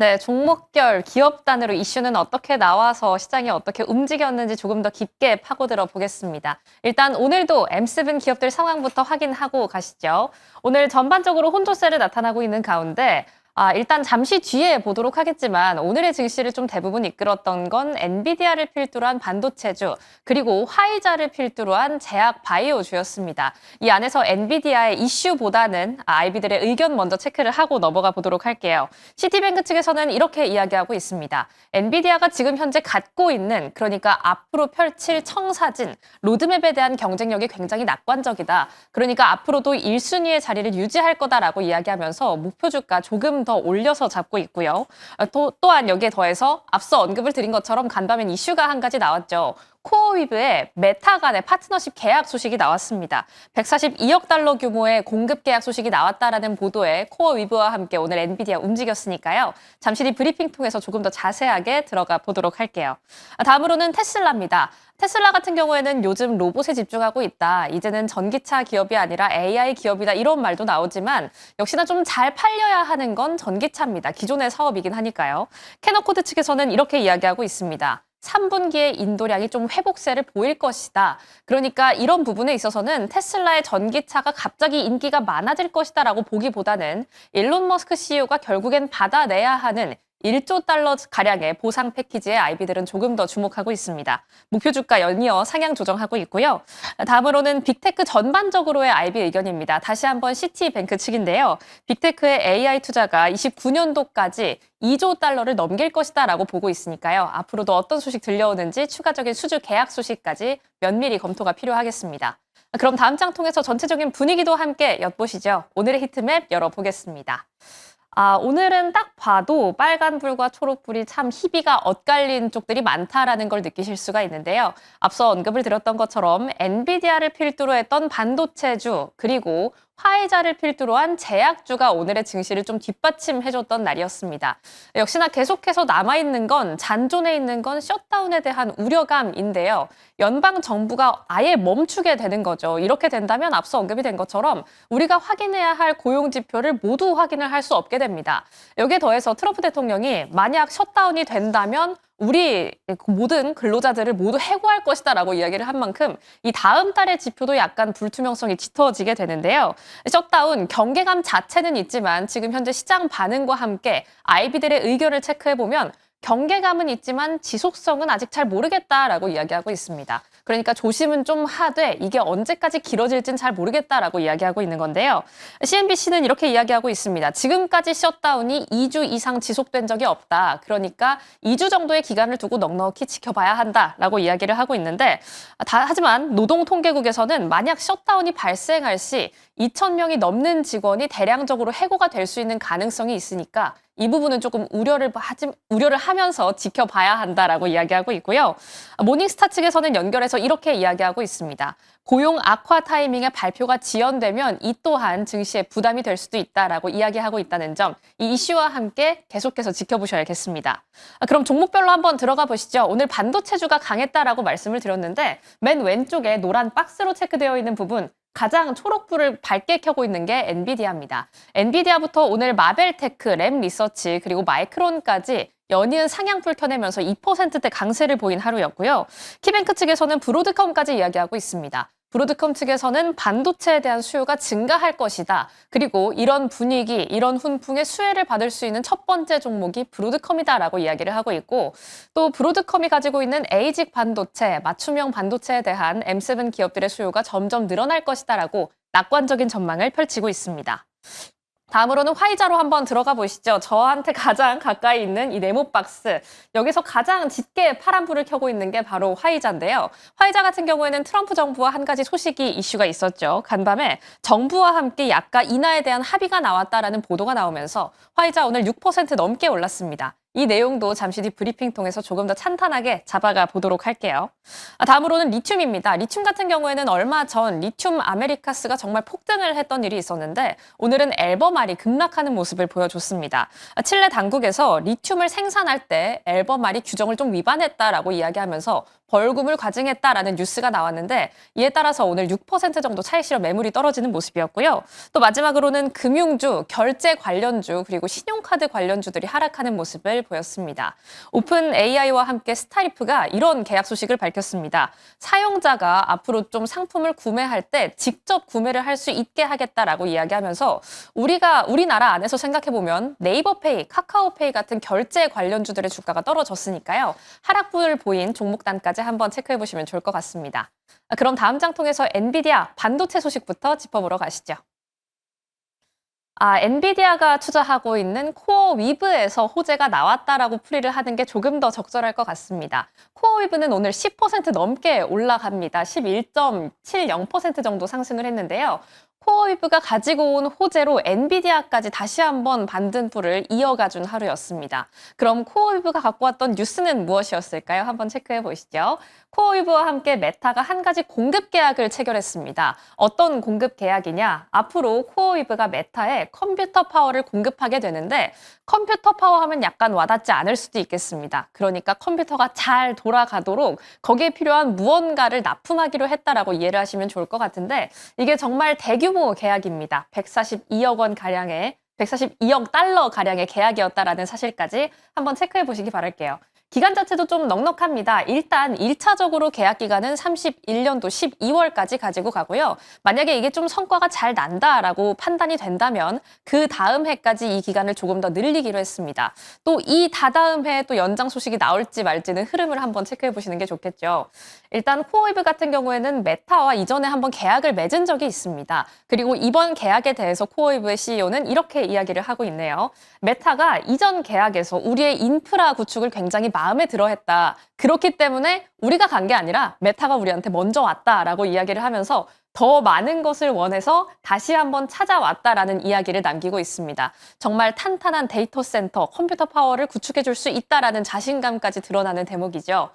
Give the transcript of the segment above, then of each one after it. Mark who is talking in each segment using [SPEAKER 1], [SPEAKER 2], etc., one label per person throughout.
[SPEAKER 1] 네, 종목별 기업 단위로 이슈는 어떻게 나와서 시장이 어떻게 움직였는지 조금 더 깊게 파고들어 보겠습니다. 일단 오늘도 M7 기업들 상황부터 확인하고 가시죠. 오늘 전반적으로 혼조세를 나타나고 있는 가운데 일단 잠시 뒤에 보도록 하겠지만 오늘의 증시를 좀 대부분 이끌었던 건 엔비디아를 필두로 한 반도체주 그리고 화이자를 필두로 한 제약 바이오주였습니다. 이 안에서 엔비디아의 이슈보다는 IB들의 의견 먼저 체크를 하고 넘어가 보도록 할게요. 시티뱅크 측에서는 이렇게 이야기하고 있습니다. 엔비디아가 지금 현재 갖고 있는 그러니까 앞으로 펼칠 청사진, 로드맵에 대한 경쟁력이 굉장히 낙관적이다. 그러니까 앞으로도 1순위의 자리를 유지할 거다라고 이야기하면서 목표 주가 조금 더 올려서 잡고 있고요. 또한 여기에 더해서 앞서 언급을 드린 것처럼 간밤엔 이슈가 한 가지 나왔죠. 코어위브의 메타 간의 파트너십 계약 소식이 나왔습니다. 142억 달러 규모의 공급 계약 소식이 나왔다라는 보도에 코어위브와 함께 오늘 엔비디아 움직였으니까요. 잠시 뒤 브리핑 통해서 조금 더 자세하게 들어가 보도록 할게요. 다음으로는 테슬라입니다. 테슬라 같은 경우에는 요즘 로봇에 집중하고 있다. 이제는 전기차 기업이 아니라 AI 기업이다. 이런 말도 나오지만 역시나 좀 잘 팔려야 하는 건 전기차입니다. 기존의 사업이긴 하니까요. 캐너코드 측에서는 이렇게 이야기하고 있습니다. 3분기에 인도량이 좀 회복세를 보일 것이다. 그러니까 이런 부분에 있어서는 테슬라의 전기차가 갑자기 인기가 많아질 것이다라고 보기보다는 일론 머스크 CEO가 결국엔 받아내야 하는 1조 달러 가량의 보상 패키지에 IB들은 조금 더 주목하고 있습니다. 목표 주가 연이어 상향 조정하고 있고요. 다음으로는 빅테크 전반적으로의 IB 의견입니다. 다시 한번 시티뱅크 측인데요. 빅테크의 AI 투자가 29년도까지 2조 달러를 넘길 것이다라고 보고 있으니까요. 앞으로도 어떤 소식 들려오는지 추가적인 수주 계약 소식까지 면밀히 검토가 필요하겠습니다. 그럼 다음 장 통해서 전체적인 분위기도 함께 엿보시죠. 오늘의 히트맵 열어보겠습니다. 오늘은 딱 봐도 빨간불과 초록불이 참 희비가 엇갈린 쪽들이 많다라는 걸 느끼실 수가 있는데요. 앞서 언급을 드렸던 것처럼 엔비디아를 필두로 했던 반도체주 그리고 화이자를 필두로 한 제약주가 오늘의 증시를 좀 뒷받침해줬던 날이었습니다. 역시나 계속해서 남아있는 건 잔존해 있는 건 셧다운에 대한 우려감인데요. 연방 정부가 아예 멈추게 되는 거죠. 이렇게 된다면 앞서 언급이 된 것처럼 우리가 확인해야 할 고용 지표를 모두 확인을 할 수 없게 됩니다. 여기에 더해서 트럼프 대통령이 만약 셧다운이 된다면 우리 모든 근로자들을 모두 해고할 것이다라고 이야기를 한 만큼 이 다음 달의 지표도 약간 불투명성이 짙어지게 되는데요. 셧다운 경계감 자체는 있지만 지금 현재 시장 반응과 함께 IB들의 의견을 체크해보면 경계감은 있지만 지속성은 아직 잘 모르겠다라고 이야기하고 있습니다. 그러니까 조심은 좀 하되 이게 언제까지 길어질진 잘 모르겠다라고 이야기하고 있는 건데요. CNBC는 이렇게 이야기하고 있습니다. 지금까지 셧다운이 2주 이상 지속된 적이 없다. 그러니까 2주 정도의 기간을 두고 넉넉히 지켜봐야 한다라고 이야기를 하고 있는데 하지만 노동통계국에서는 만약 셧다운이 발생할 시 2,000명이 넘는 직원이 대량적으로 해고가 될 수 있는 가능성이 있으니까 이 부분은 조금 우려를 하면서 지켜봐야 한다라고 이야기하고 있고요. 모닝스타 측에서는 연결해서 이렇게 이야기하고 있습니다. 고용 악화 타이밍에 발표가 지연되면 이 또한 증시에 부담이 될 수도 있다라고 이야기하고 있다는 점, 이 이슈와 함께 계속해서 지켜보셔야겠습니다. 그럼 종목별로 한번 들어가 보시죠. 오늘 반도체주가 강했다라고 말씀을 드렸는데 맨 왼쪽에 노란 박스로 체크되어 있는 부분, 가장 초록불을 밝게 켜고 있는 게 엔비디아입니다. 엔비디아부터 오늘 마벨테크, 램리서치 그리고 마이크론까지 연이은 상향불 켜내면서 2%대 강세를 보인 하루였고요. 키뱅크 측에서는 브로드컴까지 이야기하고 있습니다. 브로드컴 측에서는 반도체에 대한 수요가 증가할 것이다. 그리고 이런 분위기, 이런 훈풍의 수혜를 받을 수 있는 첫 번째 종목이 브로드컴이다라고 이야기를 하고 있고 또 브로드컴이 가지고 있는 에이직 반도체, 맞춤형 반도체에 대한 M7 기업들의 수요가 점점 늘어날 것이다라고 낙관적인 전망을 펼치고 있습니다. 다음으로는 화이자로 한번 들어가 보시죠. 저한테 가장 가까이 있는 이 네모 박스. 여기서 가장 짙게 파란불을 켜고 있는 게 바로 화이자인데요. 화이자 같은 경우에는 트럼프 정부와 한 가지 소식이 이슈가 있었죠. 간밤에 정부와 함께 약가 인하에 대한 합의가 나왔다라는 보도가 나오면서 화이자 오늘 6% 넘게 올랐습니다. 이 내용도 잠시 뒤 브리핑 통해서 조금 더 찬탄하게 잡아가 보도록 할게요. 다음으로는 리튬입니다. 리튬 같은 경우에는 얼마 전 리튬 아메리카스가 정말 폭등을 했던 일이 있었는데 오늘은 앨범알이 급락하는 모습을 보여줬습니다. 칠레 당국에서 리튬을 생산할 때 앨범알이 규정을 좀 위반했다라고 이야기하면서 벌금을 과징했다라는 뉴스가 나왔는데 이에 따라서 오늘 6% 정도 차익 실현 매물이 떨어지는 모습이었고요. 또 마지막으로는 금융주, 결제 관련주 그리고 신용카드 관련주들이 하락하는 모습을 보였습니다. 오픈 AI와 함께 스타리프가 이런 계약 소식을 밝혔습니다. 사용자가 앞으로 좀 상품을 구매할 때 직접 구매를 할 수 있게 하겠다라고 이야기하면서 우리나라 안에서 생각해보면 네이버페이, 카카오페이 같은 결제 관련주들의 주가가 떨어졌으니까요. 하락분을 보인 종목단까지 한번 체크해보시면 좋을 것 같습니다. 그럼 다음 장 통해서 엔비디아 반도체 소식부터 짚어보러 가시죠. 엔비디아가 투자하고 있는 코어 위브에서 호재가 나왔다라고 풀이를 하는 게 조금 더 적절할 것 같습니다. 코어 위브는 오늘 10% 넘게 올라갑니다. 11.70% 정도 상승을 했는데요. 코어 위브가 가지고 온 호재로 엔비디아까지 다시 한번 반등포를 이어가준 하루였습니다. 그럼 코어 위브가 갖고 왔던 뉴스는 무엇이었을까요? 한번 체크해 보시죠. 코어 위브와 함께 메타가 한 가지 공급 계약을 체결했습니다. 어떤 공급 계약이냐? 앞으로 코어 위브가 메타에 컴퓨터 파워를 공급하게 되는데 컴퓨터 파워 하면 약간 와닿지 않을 수도 있겠습니다. 그러니까 컴퓨터가 잘 돌아가도록 거기에 필요한 무언가를 납품하기로 했다라고 이해를 하시면 좋을 것 같은데 이게 정말 대규모 계약입니다. 142억 원 가량의 142억 달러 가량의 계약이었다라는 사실까지 한번 체크해 보시기 바랄게요. 기간 자체도 좀 넉넉합니다. 일단 1차적으로 계약 기간은 31년도 12월까지 가지고 가고요. 만약에 이게 좀 성과가 잘 난다라고 판단이 된다면 그 다음 해까지 이 기간을 조금 더 늘리기로 했습니다. 또 이 다다음 해에 또 연장 소식이 나올지 말지는 흐름을 한번 체크해 보시는 게 좋겠죠. 일단 코어웨브 같은 경우에는 메타와 이전에 한번 계약을 맺은 적이 있습니다. 그리고 이번 계약에 대해서 코어웨브의 CEO는 이렇게 이야기를 하고 있네요. 메타가 이전 계약에서 우리의 인프라 구축을 굉장히 마음에 들어 했다. 그렇기 때문에 우리가 간 게 아니라 메타가 우리한테 먼저 왔다라고 이야기를 하면서 더 많은 것을 원해서 다시 한번 찾아왔다라는 이야기를 남기고 있습니다. 정말 탄탄한 데이터 센터, 컴퓨터 파워를 구축해 줄 수 있다라는 자신감까지 드러나는 대목이죠.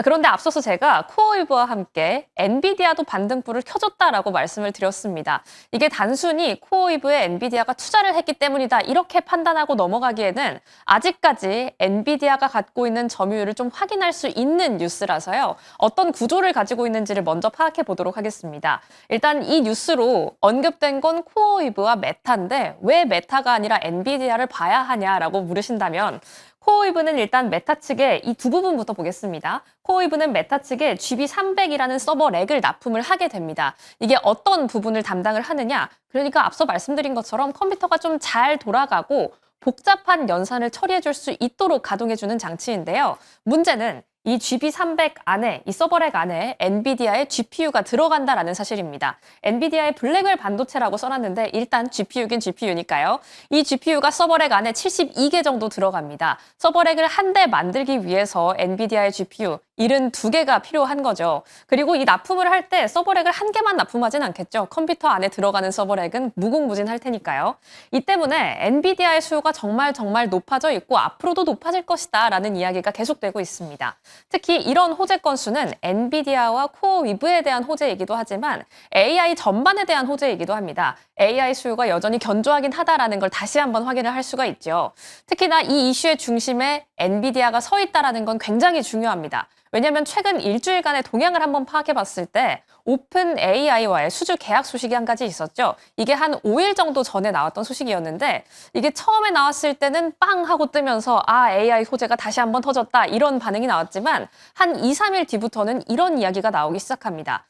[SPEAKER 1] 그런데 앞서서 제가 코어웨브와 함께 엔비디아도 반등불을 켜줬다라고 말씀을 드렸습니다. 이게 단순히 코어웨브에 엔비디아가 투자를 했기 때문이다 이렇게 판단하고 넘어가기에는 아직까지 엔비디아가 갖고 있는 점유율을 좀 확인할 수 있는 뉴스라서요. 어떤 구조를 가지고 있는지를 먼저 파악해 보도록 하겠습니다. 일단 이 뉴스로 언급된 건 코어웨브와 메타인데 왜 메타가 아니라 엔비디아를 봐야 하냐라고 물으신다면 코어웨브는 일단 메타 측에 이 두 부분부터 보겠습니다. 코어웨브는 메타 측에 GB300이라는 서버 렉을 납품을 하게 됩니다. 이게 어떤 부분을 담당을 하느냐? 그러니까 앞서 말씀드린 것처럼 컴퓨터가 좀 잘 돌아가고 복잡한 연산을 처리해 줄 수 있도록 가동해 주는 장치인데요. 문제는 이 GB300 안에, 이 서버렉 안에 엔비디아의 GPU가 들어간다라는 사실입니다. 엔비디아의 블랙웰 반도체라고 써놨는데 일단 GPU긴 GPU니까요. 이 GPU가 서버렉 안에 72개 정도 들어갑니다. 서버렉을 한 대 만들기 위해서 엔비디아의 GPU 72개가 필요한 거죠. 그리고 이 납품을 할 때 서버렉을 한 개만 납품하진 않겠죠. 컴퓨터 안에 들어가는 서버렉은 무궁무진할 테니까요. 이 때문에 엔비디아의 수요가 정말 높아져 있고 앞으로도 높아질 것이다 라는 이야기가 계속되고 있습니다. 특히 이런 호재 건수는 엔비디아와 코어위브에 대한 호재이기도 하지만 AI 전반에 대한 호재이기도 합니다. AI 수요가 여전히 견조하긴 하다라는 걸 다시 한번 확인을 할 수가 있죠. 특히나 이 이슈의 중심에 엔비디아가 서 있다라는 건 굉장히 중요합니다. 왜냐하면 최근 일주일간의 동향을 한번 파악해 봤을 때 오픈 AI와의 수주 계약 소식이 한 가지 있었죠. 이게 한 5일 정도 전에 나왔던 소식이었는데 이게 처음에 나왔을 때는 빵 하고 뜨면서 AI 호재가 다시 한번 터졌다 이런 반응이 나왔지만 한 2, 3일 뒤부터는 이런 이야기가 나오기 시작합니다.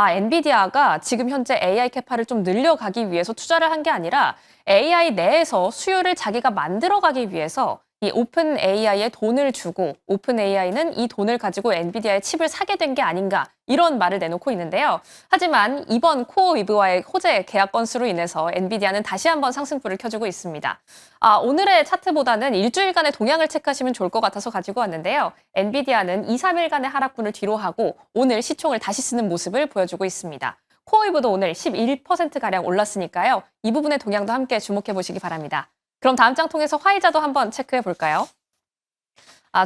[SPEAKER 1] 엔비디아가 지금 현재 AI 캐파를 좀 늘려가기 위해서 투자를 한 게 아니라 AI 내에서 수요를 자기가 만들어가기 위해서 이 오픈 AI에 돈을 주고 오픈 AI는 이 돈을 가지고 엔비디아의 칩을 사게 된 게 아닌가 이런 말을 내놓고 있는데요. 하지만 이번 코어위브와의 호재 계약 건수로 인해서 엔비디아는 다시 한번 상승불을 켜주고 있습니다. 오늘의 차트보다는 일주일간의 동향을 체크하시면 좋을 것 같아서 가지고 왔는데요. 엔비디아는 2, 3일간의 하락분을 뒤로 하고 오늘 시총을 다시 쓰는 모습을 보여주고 있습니다. 코어위브도 오늘 11%가량 올랐으니까요. 이 부분의 동향도 함께 주목해 보시기 바랍니다. 그럼 다음 장 통해서 화이자도 한번 체크해 볼까요?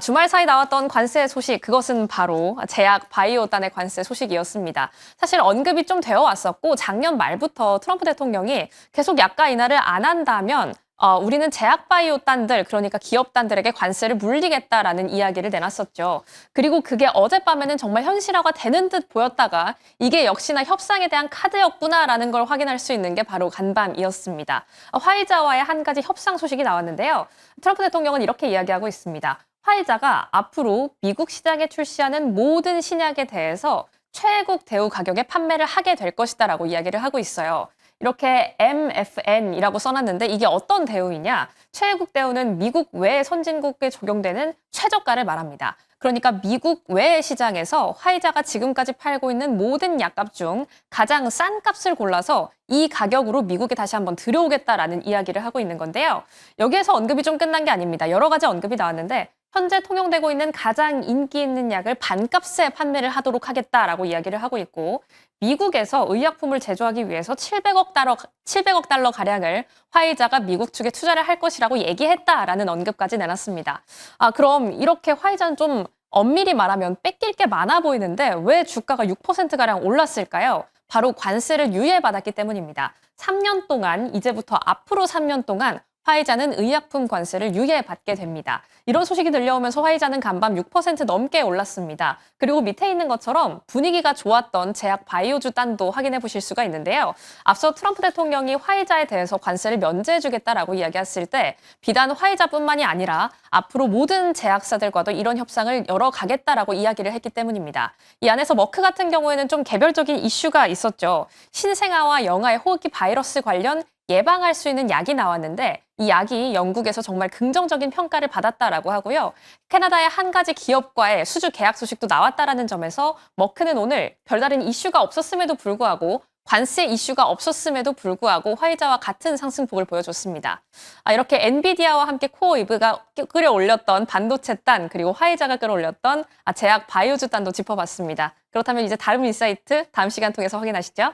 [SPEAKER 1] 주말 사이 나왔던 관세 소식, 그것은 바로 제약 바이오단의 관세 소식이었습니다. 사실 언급이 좀 되어 왔었고 작년 말부터 트럼프 대통령이 계속 약가 인하를 안 한다면 우리는 제약바이오 딴들, 그러니까 기업 딴들에게 관세를 물리겠다라는 이야기를 내놨었죠. 그리고 그게 어젯밤에는 정말 현실화가 되는 듯 보였다가 이게 역시나 협상에 대한 카드였구나라는 걸 확인할 수 있는 게 바로 간밤이었습니다. 화이자와의 한 가지 협상 소식이 나왔는데요. 트럼프 대통령은 이렇게 이야기하고 있습니다. 화이자가 앞으로 미국 시장에 출시하는 모든 신약에 대해서 최애국 대우 가격에 판매를 하게 될 것이다라고 이야기를 하고 있어요. 이렇게 MFN이라고 써놨는데 이게 어떤 대우이냐? 최애국 대우는 미국 외 선진국에 적용되는 최저가를 말합니다. 그러니까 미국 외 시장에서 화이자가 지금까지 팔고 있는 모든 약값 중 가장 싼 값을 골라서 이 가격으로 미국에 다시 한번 들여오겠다라는 이야기를 하고 있는 건데요. 여기에서 언급이 좀 끝난 게 아닙니다. 여러 가지 언급이 나왔는데 현재 통용되고 있는 가장 인기 있는 약을 반값에 판매를 하도록 하겠다라고 이야기를 하고 있고 미국에서 의약품을 제조하기 위해서 700억 달러 가량을 화이자가 미국 측에 투자를 할 것이라고 얘기했다라는 언급까지 내놨습니다. 그럼 이렇게 화이자는 좀 엄밀히 말하면 뺏길 게 많아 보이는데 왜 주가가 6%가량 올랐을까요? 바로 관세를 유예받았기 때문입니다. 3년 동안, 이제부터 앞으로 3년 동안 화이자는 의약품 관세를 유예받게 됩니다. 이런 소식이 들려오면서 화이자는 간밤 6% 넘게 올랐습니다. 그리고 밑에 있는 것처럼 분위기가 좋았던 제약 바이오주 딴도 확인해 보실 수가 있는데요. 앞서 트럼프 대통령이 화이자에 대해서 관세를 면제해주겠다라고 이야기했을 때 비단 화이자뿐만이 아니라 앞으로 모든 제약사들과도 이런 협상을 열어가겠다라고 이야기를 했기 때문입니다. 이 안에서 머크 같은 경우에는 좀 개별적인 이슈가 있었죠. 신생아와 영아의 호흡기 바이러스 관련 예방할 수 있는 약이 나왔는데 이 약이 영국에서 정말 긍정적인 평가를 받았다라고 하고요. 캐나다의 한 가지 기업과의 수주 계약 소식도 나왔다라는 점에서 머크는 오늘 별다른 이슈가 없었음에도 불구하고 관세 이슈가 없었음에도 불구하고 화이자와 같은 상승폭을 보여줬습니다. 이렇게 엔비디아와 함께 코어이브가 끌어올렸던 반도체 단 그리고 화이자가 끌어올렸던 제약 바이오주 단도 짚어봤습니다. 그렇다면 이제 다른 인사이트 다음 시간 통해서 확인하시죠.